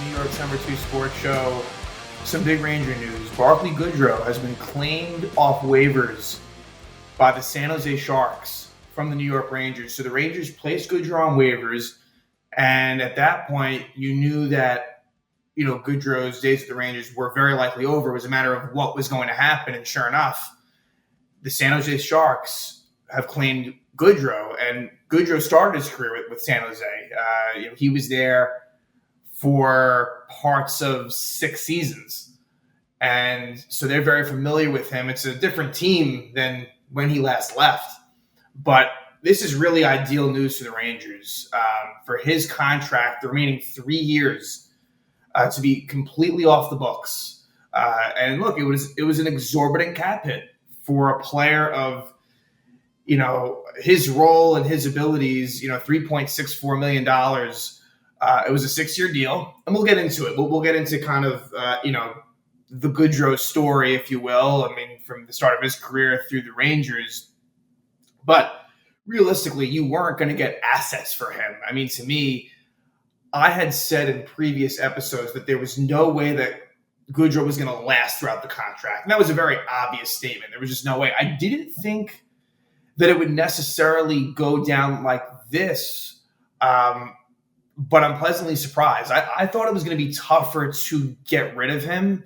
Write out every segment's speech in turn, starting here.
New York Number 2 Sports Show. Some big Ranger news. Barclay Goodrow has been claimed off waivers by the San Jose Sharks from the New York Rangers. So the Rangers placed Goodrow on waivers, and at that point, you knew that, Goodrow's days at the Rangers were very likely over. It was a matter of what was going to happen, and sure enough, the San Jose Sharks have claimed Goodrow, and Goodrow started his career with San Jose. He was there for parts of 6 seasons. And so they're very familiar with him. It's a different team than when he last left. But this is really ideal news for the Rangers. For his contract, the remaining 3 years, to be completely off the books. And look, it was an exorbitant cap hit for a player of, his role and his abilities, $3.64 million. It was a 6-year deal, and we'll get into it. We'll get into kind of, the Goodrow story, if you will. I mean, from the start of his career through the Rangers. But realistically, you weren't going to get assets for him. I mean, to me, I had said in previous episodes that there was no way that Goodrow was going to last throughout the contract. And that was a very obvious statement. There was just no way. I didn't think that it would necessarily go down like this. But I'm pleasantly surprised. I thought it was going to be tougher to get rid of him,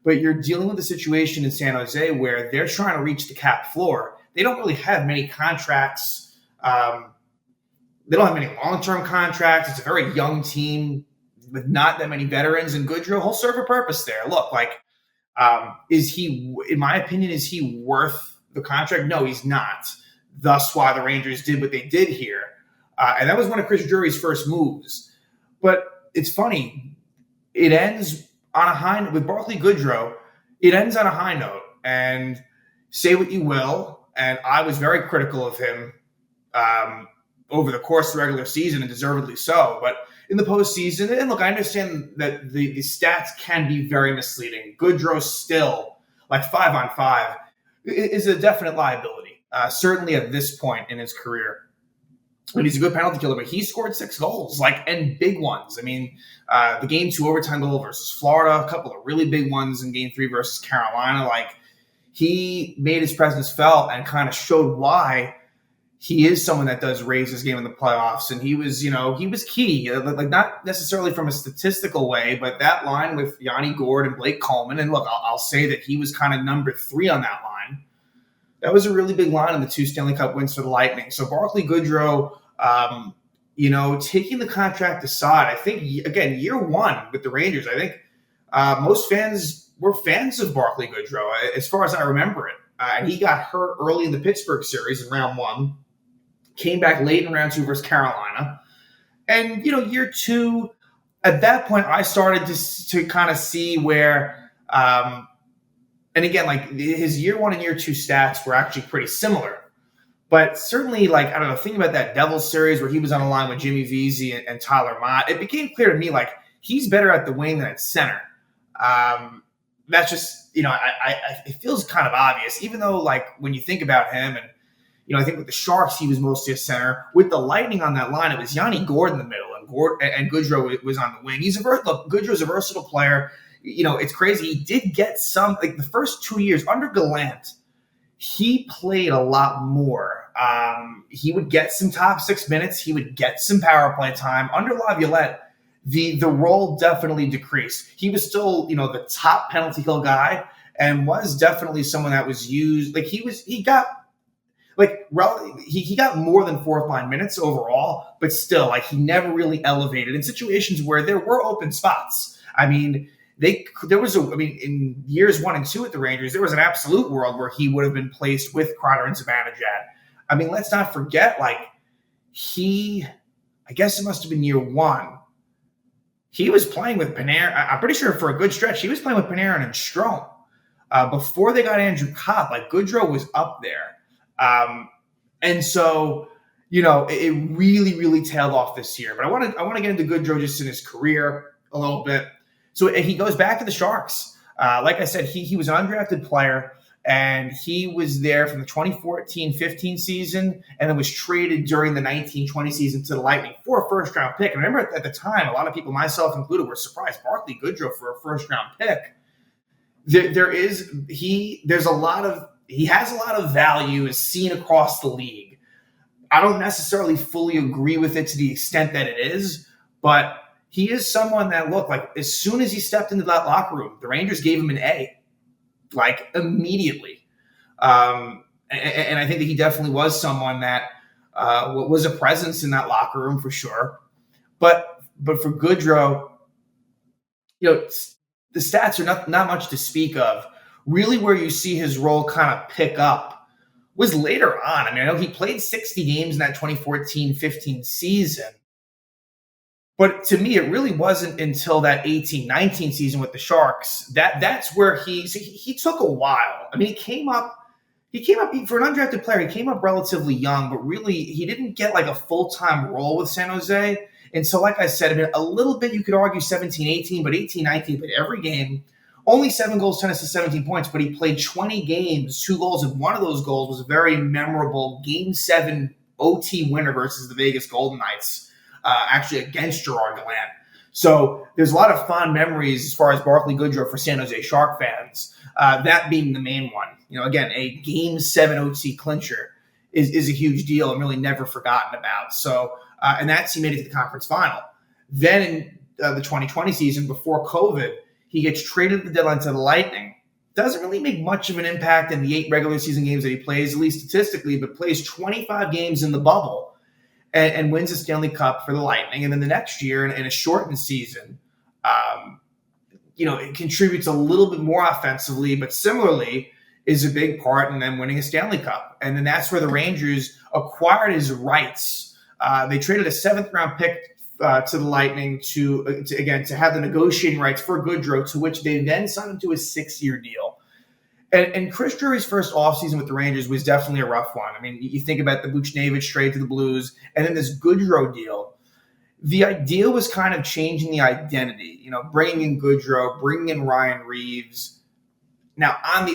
but you're dealing with a situation in San Jose where they're trying to reach the cap floor. They don't really have many contracts. They don't have many long-term contracts. It's a very young team with not that many veterans, and Goodrow, he'll serve a purpose there. Look, is he, in my opinion, is he worth the contract? No, he's not. Thus why the Rangers did what they did here. And that was one of Chris Drury's first moves. But it's funny. It ends on a high note. With Barclay Goodrow, it ends on a high note. And say what you will, and I was very critical of him over the course of the regular season, and deservedly so. But in the postseason, and look, I understand that the stats can be very misleading. Goodrow still, 5-on-5, is a definite liability, certainly at this point in his career. And he's a good penalty killer, but he scored 6 goals, and big ones. I mean, the Game 2 overtime goal versus Florida, a couple of really big ones in Game 3 versus Carolina. He made his presence felt and kind of showed why he is someone that does raise his game in the playoffs. And he was key, not necessarily from a statistical way, but that line with Yanni Gourde and Blake Coleman. And look, I'll say that he was kind of number 3 on that line. That was a really big line in the 2 Stanley Cup wins for the Lightning. So Barclay Goodrow, taking the contract aside, I think, again, year 1 with the Rangers, I think most fans were fans of Barclay Goodrow, as far as I remember it. And he got hurt early in the Pittsburgh series in round 1, came back late in round 2 versus Carolina. And, year 2, at that point, I started to kind of see where and again, his year 1 and year 2 stats were actually pretty similar. But certainly, thinking about that Devils series where he was on a line with Jimmy Vesey and Tyler Mott, it became clear to me, he's better at the wing than at center. That's just, it feels kind of obvious, even though, when you think about him, and, I think with the Sharks, he was mostly a center. With the Lightning on that line, it was Yanni Gourde in the middle, and Goodrow was on the wing. Goodrow's a versatile player. It's crazy. He did get some, the first 2 years under Gallant, he played a lot more. He would get some top 6 minutes. He would get some power play time. Under Laviolette, the role definitely decreased. He was still, the top penalty kill guy, and was definitely someone that was used. He got more than 4th line minutes overall, but still, he never really elevated in situations where there were open spots. I mean, in years 1 and 2 at the Rangers, there was an absolute world where he would have been placed with Kreider and Zibanejad. I mean, let's not forget, I guess it must have been year 1. He was playing with Panarin. I'm pretty sure for a good stretch, he was playing with Panarin and Strome. Before they got Andrew Kopp, Goodrow was up there. And so, it really, really tailed off this year. But I want to get into Goodrow just in his career a little bit. So he goes back to the Sharks. Like I said, he was an undrafted player. And he was there from the 2014-15 season and then was traded during the 19-20 season to the Lightning for a first-round pick. And I remember at the time, a lot of people, myself included, were surprised. Barclay Goodrow for a first-round pick. He has a lot of value as seen across the league. I don't necessarily fully agree with it to the extent that it is, but he is someone that, look, like as soon as he stepped into that locker room, the Rangers gave him an A, like immediately. And I think that he definitely was someone that was a presence in that locker room for sure. But for Goodrow, the stats are not much to speak of. Really where you see his role kind of pick up was later on. I mean, I know he played 60 games in that 2014-15 season. But to me, it really wasn't until that 18-19 season with the Sharks that's where he took a while. I mean, he came up for an undrafted player. He came up relatively young, but really he didn't get like a full-time role with San Jose. And so, like I said, I mean, a little bit you could argue 17-18, but 18-19 played every game. Only 7 goals, 10 assists, 17 points, but he played 20 games, 2 goals, and one of those goals was a very memorable Game 7 OT winner versus the Vegas Golden Knights. Actually against Gerard Gallant. So there's a lot of fond memories as far as Barclay Goodrow for San Jose Shark fans, that being the main one. Again, a Game 7 OT clincher is a huge deal and really never forgotten about. So, and that's he made it to the conference final. Then in the 2020 season, before COVID, he gets traded at the deadline to the Lightning. Doesn't really make much of an impact in the 8 regular season games that he plays, at least statistically, but plays 25 games in the bubble. And wins the Stanley Cup for the Lightning. And then the next year, in a shortened season, it contributes a little bit more offensively, but similarly is a big part in them winning a Stanley Cup. And then that's where the Rangers acquired his rights. They traded a 7th-round pick to the Lightning to have the negotiating rights for Goodrow, to which they then signed him to a 6-year deal. And Chris Drury's first offseason with the Rangers was definitely a rough one. I mean, you think about the Buchnevich trade to the Blues and then this Goodrow deal. The idea was kind of changing the identity, bringing in Goodrow, bringing in Ryan Reeves. Now, and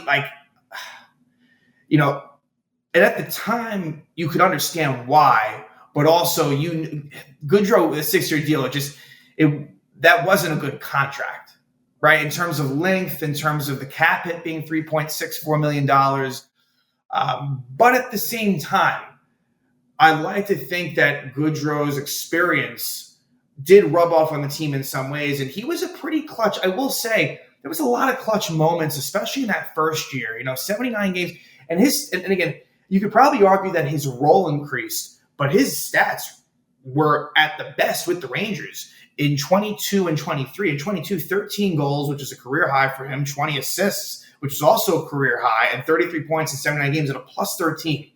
at the time, you could understand why, but also Goodrow, a 6-year deal, that wasn't a good contract. Right, in terms of length, in terms of the cap hit being $3.64 million. But at the same time, I like to think that Goodrow's experience did rub off on the team in some ways. And he was a pretty clutch. I will say there was a lot of clutch moments, especially in that first year, 79 games. And again, you could probably argue that his role increased, but his stats were at the best with the Rangers. In 22 and 23, in 22, 13 goals, which is a career high for him, 20 assists, which is also a career high, and 33 points in 79 games at a plus 13.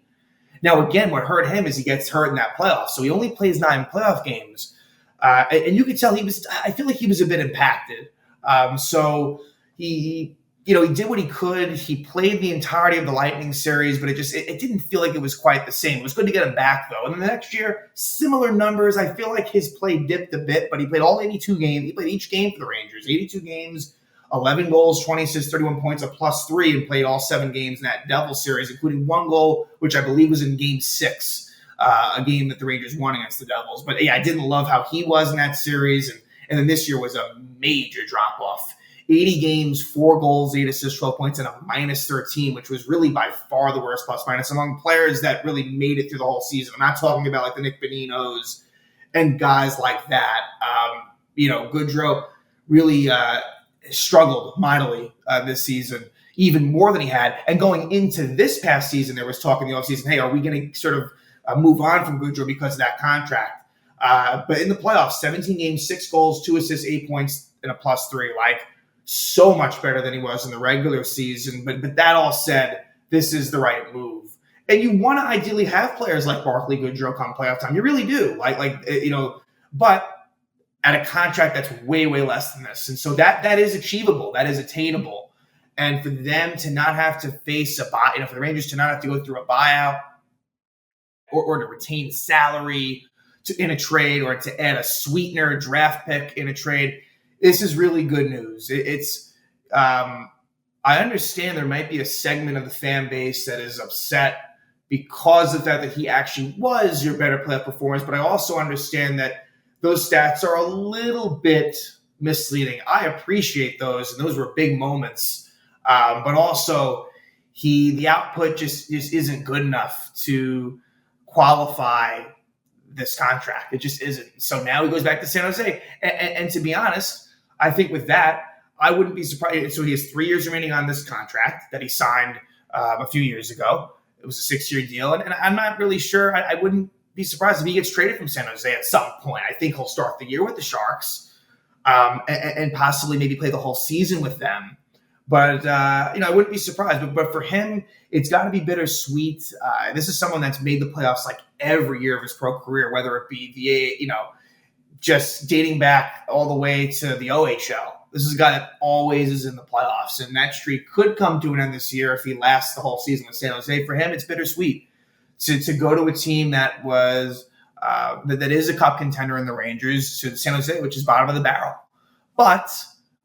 Now, again, what hurt him is he gets hurt in that playoff. So he only plays 9 playoff games. And you could tell I feel like he was a bit impacted. So he did what he could. He played the entirety of the Lightning series, but it didn't feel like it was quite the same. It was good to get him back, though. And then the next year, similar numbers. I feel like his play dipped a bit, but he played all 82 games. He played each game for the Rangers. 82 games, 11 goals, 20 assists, 31 points, a plus 3, and played all 7 games in that Devils series, including 1 goal, which I believe was in Game 6, a game that the Rangers won against the Devils. But, yeah, I didn't love how he was in that series. And then this year was a major drop-off. 80 games, 4 goals, 8 assists, 12 points, and a minus 13, which was really by far the worst plus-minus among players that really made it through the whole season. I'm not talking about like the Nick Boninos and guys like that. Goodrow really struggled mightily this season, even more than he had. And going into this past season, there was talk in the offseason, hey, are we going to sort of move on from Goodrow because of that contract? But in the playoffs, 17 games, 6 goals, 2 assists, 8 points, and a plus 3. So much better than he was in the regular season. But that all said, this is the right move. And you want to ideally have players like Barclay Goodrow come playoff time. You really do. But at a contract that's way, way less than this. And so that is achievable. That is attainable. And for them to not have to face a buy, for the Rangers to not have to go through a buyout or to retain salary in a trade or to add a sweetener, a draft pick in a trade, this is really good news. I understand there might be a segment of the fan base that is upset because of the fact that he actually was your better player performance, but I also understand that those stats are a little bit misleading. I appreciate those, and those were big moments. But also, the output just isn't good enough to qualify this contract. It just isn't. So now he goes back to San Jose. And to be honest, I think with that, I wouldn't be surprised. So he has 3 years remaining on this contract that he signed a few years ago. It was a 6-year deal. And I'm not really sure. I wouldn't be surprised if he gets traded from San Jose at some point. I think he'll start the year with the Sharks and possibly maybe play the whole season with them. But, I wouldn't be surprised. But for him, it's got to be bittersweet. This is someone that's made the playoffs like every year of his pro career, whether it be just dating back all the way to the OHL. This is a guy that always is in the playoffs, and that streak could come to an end this year if he lasts the whole season with San Jose. For him, it's bittersweet to go to a team that was that is a cup contender in the Rangers, to San Jose, which is bottom of the barrel. But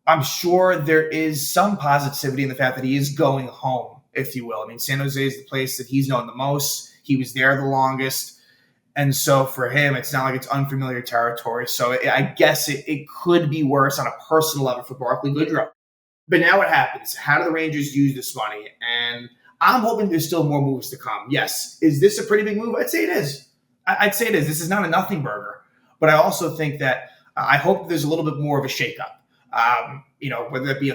I'm sure there is some positivity in the fact that he is going home, if you will. I mean, San Jose is the place that he's known the most. He was there the longest. And so for him, it's not like it's unfamiliar territory. So I guess it could be worse on a personal level for Barclay Goodrow. But now what happens? How do the Rangers use this money? And I'm hoping there's still more moves to come. Yes. Is this a pretty big move? I'd say it is. I'd say it is. This is not a nothing burger. But I also think that I hope there's a little bit more of a shakeup. Whether it be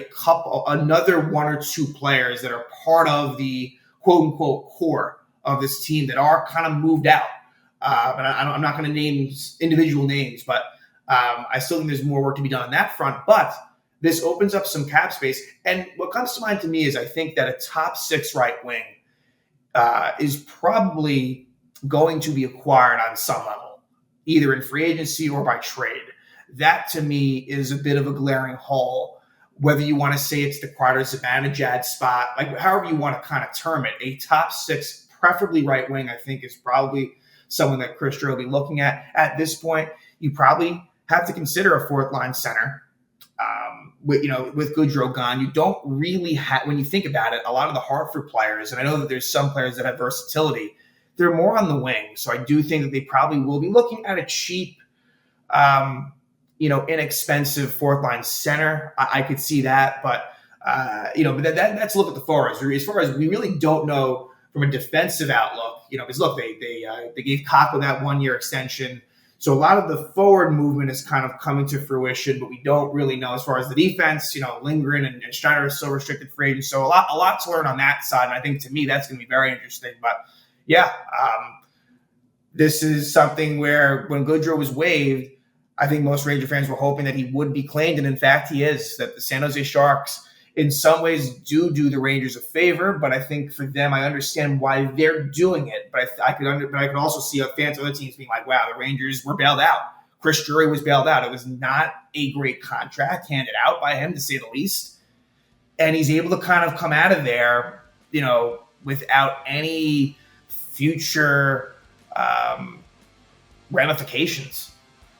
another 1 or 2 players that are part of the quote unquote core of this team that are kind of moved out. But I'm not going to name individual names, but I still think there's more work to be done on that front. But this opens up some cap space. And what comes to mind to me is I think that a top 6 right wing is probably going to be acquired on some level, either in free agency or by trade. That to me is a bit of a glaring hole. Whether you want to say it's the Kreider-Zibanejad spot, like however you want to kind of term it, a top 6, preferably right wing, I think is probably someone that Chris Drew will be looking at. At this point, you probably have to consider a 4th line center. With Goodrow gone, you don't really have, when you think about it, a lot of the Hartford players, and I know that there's some players that have versatility, they're more on the wing. So I do think that they probably will be looking at a cheap, inexpensive 4th line center. I could see that, but that's look at the forwards. As far as we really don't know from a defensive outlook, because look, they gave Kakko that 1-year extension. So a lot of the forward movement is kind of coming to fruition, but we don't really know as far as the defense. Lindgren and Schneider are still restricted free agents. So a lot to learn on that side. And I think to me, that's going to be very interesting. But yeah, this is something where when Goodrow was waived, I think most Ranger fans were hoping that he would be claimed. And in fact, he is. That the San Jose Sharks in some ways do the Rangers a favor, but I think for them, I understand why they're doing it. But I could also see fans of other teams being like, wow, the Rangers were bailed out. Chris Drury was bailed out. It was not a great contract handed out by him, to say the least. And he's able to kind of come out of there, without any future ramifications.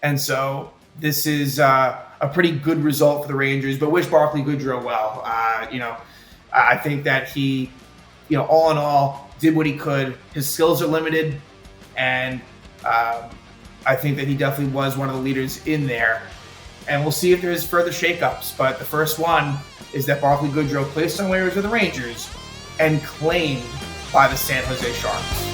And so this is a pretty good result for the Rangers, but wish Barclay Goodrow well. I think that he, all in all, did what he could. His skills are limited, and I think that he definitely was one of the leaders in there. And we'll see if there's further shakeups. But the first one is that Barclay Goodrow placed on waivers with the Rangers and claimed by the San Jose Sharks.